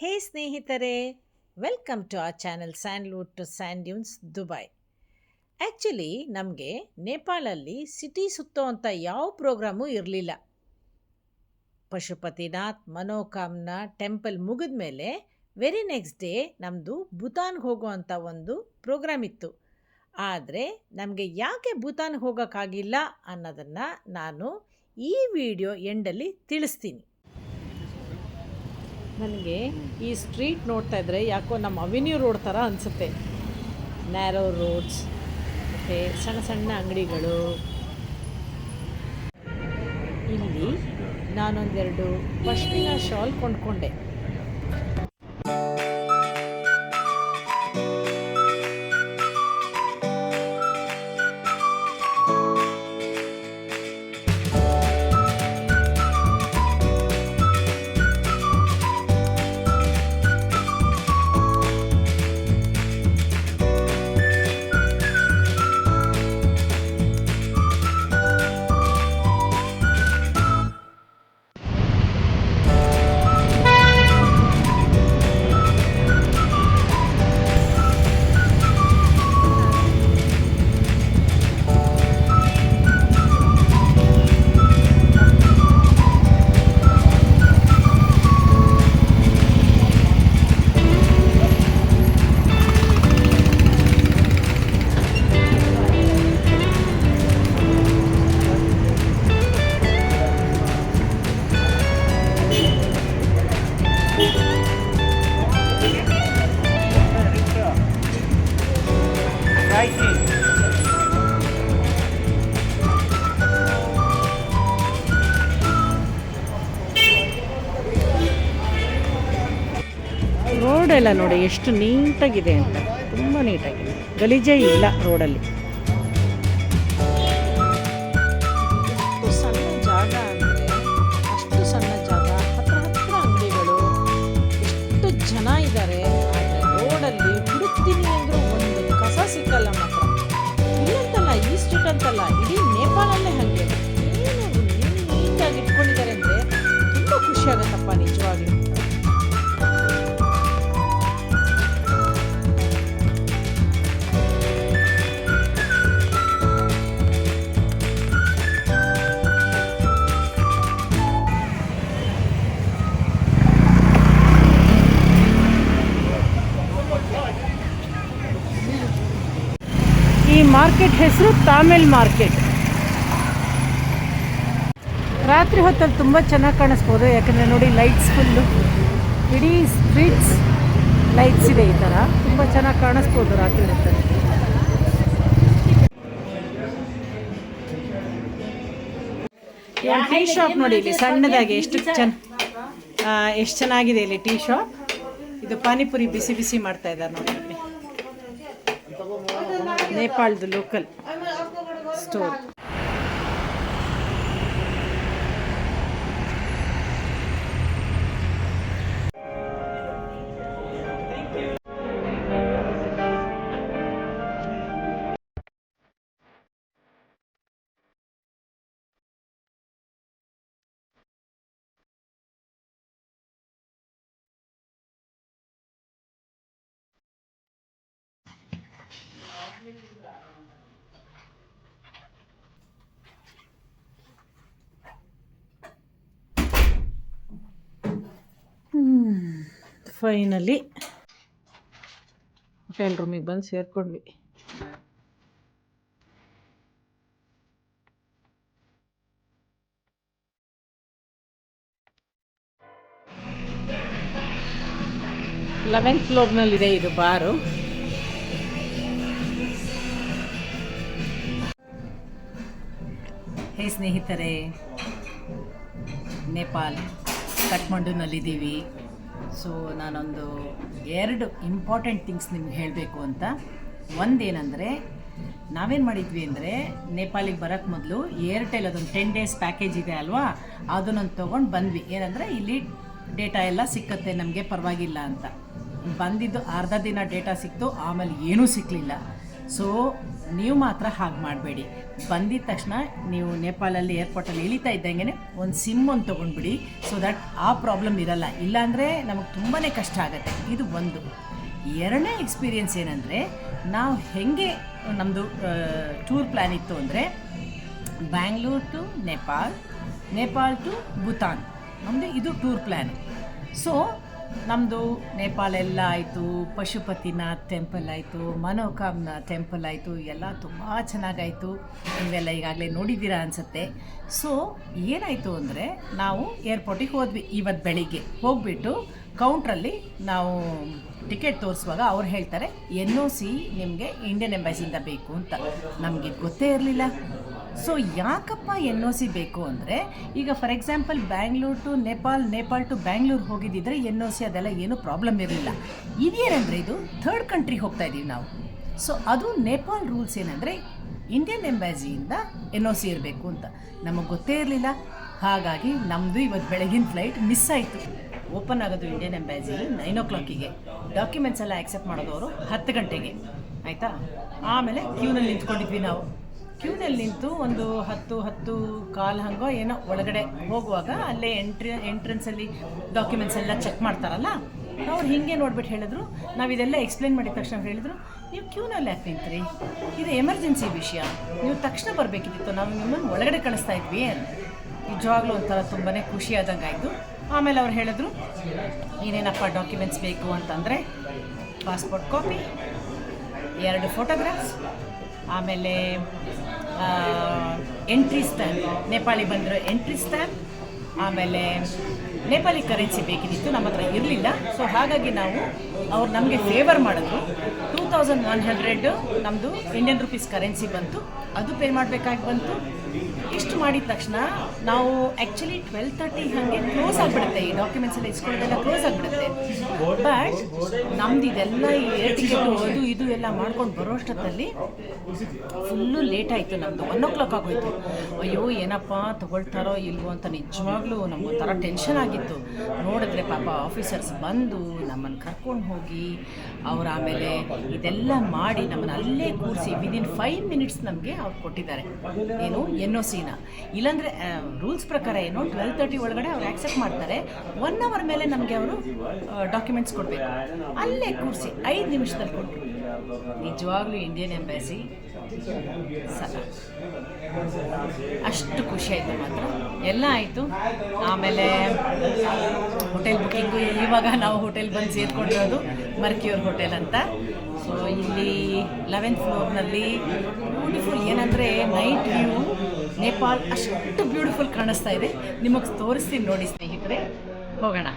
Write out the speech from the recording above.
ಹೇ ಸ್ನೇಹಿತರೆ, welcome to our channel Sandalwood to sand dunes Dubai. Actually ನಮಗೆ ನೇಪಾಳಲ್ಲಿ city ಸುತ್ತೋವಂಥ ಯಾವ ಪ್ರೋಗ್ರಾಮು ಇರಲಿಲ್ಲ. ಪಶುಪತಿನಾಥ್ ಮನೋಕಾಮನಾ ಟೆಂಪಲ್ ಮುಗಿದ ಮೇಲೆ ವೆರಿ ನೆಕ್ಸ್ಟ್ ಡೇ ನಮ್ಮದು ಭೂತಾನ್ಗೆ ಹೋಗುವಂಥ ಒಂದು ಪ್ರೋಗ್ರಾಮ್ ಇತ್ತು. ಆದರೆ ನಮಗೆ ಯಾಕೆ ಭೂತಾನ್ಗೆ ಹೋಗೋಕ್ಕಾಗಿಲ್ಲ ಅನ್ನೋದನ್ನು ನಾನು ಈ ವಿಡಿಯೋ ಎಂಡಲ್ಲಿ ತಿಳಿಸ್ತೀನಿ. ನನಗೆ ಈ ಸ್ಟ್ರೀಟ್ ನೋಡ್ತಾ ಇದ್ದರೆ ಯಾಕೋ ನಮ್ಮ ಅವೆನ್ಯೂ ರೋಡ್ ಥರ ಅನಿಸುತ್ತೆ. ನ್ಯಾರೋ ರೋಡ್ಸ್ ಮತ್ತು ಸಣ್ಣ ಸಣ್ಣ ಅಂಗಡಿಗಳು. ಇಲ್ಲಿ ನಾನೊಂದೆರಡು ಪಶ್ಮಿನಾ ಶಾಲ್ ಕೊಂಡ್ಕೊಂಡೆ. ರೋಡೆಲ್ಲ ನೋಡಿ ಎಷ್ಟು ನೀಟಾಗಿದೆ ಅಂತ, ತುಂಬ ನೀಟಾಗಿದೆ, ಗಲೀಜೇ ಇಲ್ಲ ರೋಡಲ್ಲಿ. ಸಣ್ಣ ಜಾಗ ಅಂದರೆ ಅಷ್ಟು ಸಣ್ಣ ಜಾಗ, ಹತ್ರ ಅಂಗಡಿಗಳು, ಎಷ್ಟು ಜನ ಇದ್ದಾರೆ. ಆದರೆ ರೋಡಲ್ಲಿ ಹುಡುಕ್ತೀನಿ ಅಂದರೂ ಒಂದು ಕಸ ಸಿಕ್ಕಲ್ಲ ಮಾತ್ರ. ಇಲ್ಲಂತಲ್ಲ, ಈ ಸ್ಟ್ರೀಟ್ ಅಂತಲ್ಲ, ಇಡೀ ನೇಪಾಳಲ್ಲೇ ಹಾಗೆ ಏನು ನೀಟಾಗಿ ಇಟ್ಕೊಂಡಿದ್ದಾರೆ ಅಂದರೆ ತುಂಬ ಖುಷಿ ಆಗುತ್ತಪ್ಪ ನಿಜವಾಗ್ಲೂ. ಈ ಮಾರ್ಕೆಟ್ ಹೆಸರು ತಾಮಿಲ್ ಮಾರ್ಕೆಟ್. ರಾತ್ರಿ ಹೊತ್ತಲ್ಲಿ ತುಂಬ ಚೆನ್ನಾಗಿ ಕಾಣಿಸ್ಬೋದು, ಯಾಕಂದರೆ ನೋಡಿ ಲೈಟ್ಸ್ ಫುಲ್ಲು, ಇಡೀ ಸ್ಟ್ರೀಟ್ಸ್ ಲೈಟ್ಸ್ ಇದೆ. ಈ ಥರ ತುಂಬ ಚೆನ್ನಾಗಿ ಕಾಣಿಸ್ಬೋದು ರಾತ್ರಿ ಹೊತ್ತಲ್ಲಿ. ಟೀ ಶಾಪ್ ನೋಡಿ ಇಲ್ಲಿ ಸಣ್ಣದಾಗಿ ಎಷ್ಟು ಚೆನ್ನಾಗಿದೆ ಇಲ್ಲಿ ಟೀ ಶಾಪ್. ಇದು ಪಾನಿಪುರಿ ಬಿಸಿ ಬಿಸಿ ಮಾಡ್ತಾ ಇದ್ದಾರೆ ನೋಡಿ ಇಲ್ಲಿ. ನೇಪಾಳದ ಲೋಕಲ್ ಸ್ಟೋರ್. ಫೈನಲಿ ಹೋಟೆಲ್ ರೂಮಿಗೆ ಬಂದು ಸೇರ್ಕೊಂಡ್ವಿ. ಲೆವೆಂತ್ ಫ್ಲೋರ್ನಲ್ಲಿದೆ ಇದು ಬಾರು. ಹೇ ಸ್ನೇಹಿತರೆ, ನೇಪಾಲ್ ಕಠ್ಮಂಡುನಲ್ಲಿದ್ದೀವಿ. ಸೊ ನಾನೊಂದು 2 ಇಂಪಾರ್ಟೆಂಟ್ ಥಿಂಗ್ಸ್ ನಿಮ್ಗೆ ಹೇಳಬೇಕು ಅಂತ. ಒಂದೇನೆಂದರೆ, ನಾವೇನು ಮಾಡಿದ್ವಿ ಅಂದರೆ ನೇಪಾಳಿಗೆ ಬರೋಕ್ಕೆ ಮೊದಲು ಏರ್ಟೆಲ್ ಅದೊಂದು 10 days ಪ್ಯಾಕೇಜ್ ಇದೆ ಅಲ್ವಾ, ಅದನ್ನು ತೊಗೊಂಡು ಬಂದ್ವಿ. ಏನಂದರೆ ಇಲ್ಲಿ ಡೇಟಾ ಎಲ್ಲ ಸಿಕ್ಕತ್ತೆ ನಮಗೆ, ಪರವಾಗಿಲ್ಲ ಅಂತ. ಬಂದಿದ್ದು ಅರ್ಧ ದಿನ ಡೇಟಾ ಸಿಕ್ತು, ಆಮೇಲೆ ಏನೂ ಸಿಕ್ಕಲಿಲ್ಲ. ಸೊ ನೀವು ಮಾತ್ರ ಹಾಗೆ ಮಾಡಬೇಡಿ. ಬಂದಿದ ತಕ್ಷಣ ನೀವು ನೇಪಾಳಲ್ಲಿ ಏರ್ಪೋರ್ಟಲ್ಲಿ ಇಳಿತಾ ಇದ್ದಂಗೆ ಒಂದು ಸಿಮ್ ಒಂದು ತೊಗೊಂಡ್ಬಿಡಿ, ಸೊ ದಟ್ ಆ ಪ್ರಾಬ್ಲಮ್ ಇರಲ್ಲ. ಇಲ್ಲಾಂದರೆ ನಮಗೆ ತುಂಬಾ ಕಷ್ಟ ಆಗುತ್ತೆ. ಇದು ಒಂದು. ಎರಡನೇ ಎಕ್ಸ್ಪೀರಿಯೆನ್ಸ್ ಏನಂದರೆ, ನಾವು ಹೇಗೆ ನಮ್ಮದು ಟೂರ್ ಪ್ಲ್ಯಾನ್ ಇತ್ತು ಅಂದರೆ ಬ್ಯಾಂಗ್ಳೂರ್ ಟು ನೇಪಾಳ್ ಟು ಭೂತಾನ್, ನಮ್ಮದು ಇದು ಟೂರ್ ಪ್ಲ್ಯಾನ್. ಸೊ ನಮ್ಮದು ನೇಪಾಳ ಎಲ್ಲ ಆಯಿತು, ಪಶುಪತಿನಾಥ್ ಟೆಂಪಲ್ ಆಯಿತು, ಮನೋಕಾಮನಾಥ್ ಟೆಂಪಲ್ ಆಯಿತು, ಎಲ್ಲ ತುಂಬ ಚೆನ್ನಾಗಾಯಿತು. ನೀವೆಲ್ಲ ಈಗಾಗಲೇ ನೋಡಿದ್ದೀರಾ ಅನಿಸುತ್ತೆ. ಸೊ ಏನಾಯಿತು ಅಂದರೆ, ನಾವು ಏರ್ಪೋರ್ಟಿಗೆ ಹೋದ್ವಿ ಇವತ್ತು ಬೆಳಿಗ್ಗೆ. ಹೋಗಿಬಿಟ್ಟು ಕೌಂಟ್ರಲ್ಲಿ ನಾವು ಟಿಕೆಟ್ ತೋರಿಸುವಾಗ ಅವ್ರು ಹೇಳ್ತಾರೆ NOC ನಿಮಗೆ ಇಂಡಿಯನ್ ಎಂಬಸಿಯಿಂದ ಬೇಕು ಅಂತ. ನಮಗೆ ಗೊತ್ತೇ ಇರಲಿಲ್ಲ. ಸೊ ಯಾಕಪ್ಪ NOC ಬೇಕು ಅಂದರೆ, ಈಗ for example Bangalore to Nepal to Bangalore ಹೋಗಿದ್ದಿದ್ರೆ NOC ಅದೆಲ್ಲ ಏನೂ ಪ್ರಾಬ್ಲಮ್ ಇರಲಿಲ್ಲ. ಇದೇನಂದರೆ ಇದು ಥರ್ಡ್ ಕಂಟ್ರಿಗೆ ಹೋಗ್ತಾ ಇದ್ದೀವಿ ನಾವು. ಸೊ ಅದು ನೇಪಾಳ ರೂಲ್ಸ್ ಏನಂದರೆ ಇಂಡಿಯನ್ ಎಂಬಸಿಯಿಂದ NOC ಇರಬೇಕು ಅಂತ. ನಮಗೆ ಗೊತ್ತೇ ಇರಲಿಲ್ಲ. ಹಾಗಾಗಿ ನಮ್ಮದು ಇವತ್ತು ಬೆಳಗಿನ ಫ್ಲೈಟ್ ಮಿಸ್ ಆಯಿತು. ಓಪನ್ ಆಗೋದು ಇಂಡಿಯನ್ ಎಂಬಸಿ 9 o'clock, ಡಾಕ್ಯುಮೆಂಟ್ಸ್ ಎಲ್ಲ ಆಕ್ಸೆಪ್ಟ್ ಮಾಡೋದವರು 10 ಗಂಟೆಗೆ, ಆಯಿತಾ. ಆಮೇಲೆ ಕ್ಯೂನಲ್ಲಿ ನಿಂತ್ಕೊಂಡಿದ್ವಿ ನಾವು. ಕ್ಯೂನಲ್ಲಿ ನಿಂತು ಒಂದು 10:15 ಹಂಗೋ ಏನೋ ಒಳಗಡೆ ಹೋಗುವಾಗ ಅಲ್ಲೇ ಎಂಟ್ರೆನ್ಸಲ್ಲಿ ಡಾಕ್ಯುಮೆಂಟ್ಸ್ ಎಲ್ಲ ಚೆಕ್ ಮಾಡ್ತಾರಲ್ಲ, ಅವ್ರು ಹೀಗೆ ನೋಡ್ಬಿಟ್ಟು ಹೇಳಿದ್ರು. ನಾವು ಇದೆಲ್ಲ ಎಕ್ಸ್ಪ್ಲೇನ್ ಮಾಡಿದ ತಕ್ಷಣ ಹೇಳಿದ್ರು, ನೀವು ಕ್ಯೂನಲ್ಲಿ ಯಾಕೆ ನಿಂತ್ರಿ, ಇದು ಎಮರ್ಜೆನ್ಸಿ ವಿಷಯ, ನೀವು ತಕ್ಷಣ ಬರಬೇಕಿತ್ತು, ನಾವು ನಿಮ್ಮನ್ನು ಒಳಗಡೆ ಕಳಿಸ್ತಾ ಇದ್ವಿ. ನಿಜವಾಗ್ಲೂ ಒಂಥರ ತುಂಬಾ ಖುಷಿ ಆದಂಗೆ ಆಯಿತು. ಆಮೇಲೆ ಅವ್ರು ಹೇಳಿದ್ರು, ಏನೇನಪ್ಪ ಡಾಕ್ಯುಮೆಂಟ್ಸ್ ಬೇಕು ಅಂತಂದರೆ ಪಾಸ್ಪೋರ್ಟ್ ಕಾಪಿ, 2 ಫೋಟೋಗ್ರಾಫ್ಸ್, ಆಮೇಲೆ ಎಂಟ್ರಿ ಸ್ಟ್ಯಾಂಪ್, ನೇಪಾಳಿ ಬಂದಿರೋ ಎಂಟ್ರಿ ಸ್ಟ್ಯಾಂಪ್, ಆಮೇಲೆ ನೇಪಾಳಿ ಕರೆನ್ಸಿ ಬೇಕಿತ್ತು, ನಮ್ಮ ಹತ್ರ ಇರಲಿಲ್ಲ. ಸೊ ಹಾಗಾಗಿ ನಾವು ಅವ್ರು ನಮಗೆ ಫೇವರ್ ಮಾಡಿದ್ರು. 2100 ನಮ್ಮದು ಇಂಡಿಯನ್ ರುಪೀಸ್ ಕರೆನ್ಸಿ ಬಂತು, ಅದು ಪೇ ಮಾಡಬೇಕಾಗಿ ಬಂತು. ಇಷ್ಟು ಮಾಡಿದ ತಕ್ಷಣ ನಾವು ಆ್ಯಕ್ಚುಲಿ 12:30 ಹಾಗೆ ಕ್ಲೋಸ್ ಆಗಿಬಿಡುತ್ತೆ, ಈ ಡಾಕ್ಯುಮೆಂಟ್ಸ್ ಎಲ್ಲ ಇಸ್ಕೊಳ್ಳೋದೆಲ್ಲ ಕ್ಲೋಸ್ ಆಗಿಬಿಡುತ್ತೆ. ಬಟ್ ನಮ್ದು ಇದೆಲ್ಲ ಈ ಏರ್ ಟಿಕೆಟು ಅದು ಇದು ಎಲ್ಲ ಮಾಡ್ಕೊಂಡು ಬರೋಷ್ಟೊತ್ತಲ್ಲಿ ಫುಲ್ಲು ಲೇಟ್ ಆಯಿತು. ನಮ್ಮದು 1 o'clock ಆಗೋಯ್ತು. ಅಯ್ಯೋ ಏನಪ್ಪ ತೊಗೊಳ್ತಾರೋ ಇಲ್ವೋ ಅಂತ ನಿಜವಾಗ್ಲೂ ನಮಗೊಂಥರ ಟೆನ್ಷನ್ ಆಗಿತ್ತು. ನೋಡಿದ್ರೆ ಪಾಪ ಆಫೀಸರ್ಸ್ ಬಂದು ನಮ್ಮನ್ನು ಕರ್ಕೊಂಡು ಹೋಗಿ ಅವ್ರು ಆಮೇಲೆ ಇದೆಲ್ಲ ಮಾಡಿ ನಮ್ಮನ್ನು ಅಲ್ಲೇ ಕೂರಿಸಿ ವಿದಿನ್ 5 minutes ನಮಗೆ ಅವ್ರು ಕೊಟ್ಟಿದ್ದಾರೆ ಏನು NOCನ. ಇಲ್ಲಾಂದರೆ ರೂಲ್ಸ್ ಪ್ರಕಾರ ಏನು 12:30 ಒಳಗಡೆ ಅವ್ರು ಆಕ್ಸೆಪ್ಟ್ ಮಾಡ್ತಾರೆ. 1 hour ಮೇಲೆ ನಮಗೆ ಅವರು ಡಾಕ್ಯುಮೆಂಟ್ಸ್ ಕೊಡಬೇಕು. ಅಲ್ಲೇ ಕೂರಿಸಿ 5 ನಿಮಿಷದಲ್ಲಿ ಕೊಟ್ಟರು. ನಿಜವಾಗ್ಲೂ ಇಂಡಿಯನ್ ಎಂಬಸಿ ಅಷ್ಟು ಖುಷಿ ಆಯಿತು ಮಾತ್ರ. ಎಲ್ಲ ಆಯಿತು. ಆಮೇಲೆ ಹೋಟೆಲ್ ಬುಕ್ಕಿಂಗು, ಇವಾಗ ನಾವು ಹೋಟೆಲ್ ಬಂದು ಸೇರಿಕೊಂಡಿರೋದು ಮರ್ಕ್ಯೂರ್ ಹೋಟೆಲ್ ಅಂತ. ಸೊ ಇಲ್ಲಿ 11th floorನಲ್ಲಿ ಬ್ಯೂಟಿಫುಲ್, ಏನಂದರೆ ನೈಟ್ ವ್ಯೂ ನೇಪಾಳ್ ಅಷ್ಟು ಬ್ಯೂಟಿಫುಲ್ ಕಾಣಿಸ್ತಾ ಇದೆ. ನಿಮಗೆ ತೋರಿಸ್ತೀನಿ ನೋಡಿ ಸ್ನೇಹಿತರೆ, ಹೋಗೋಣ.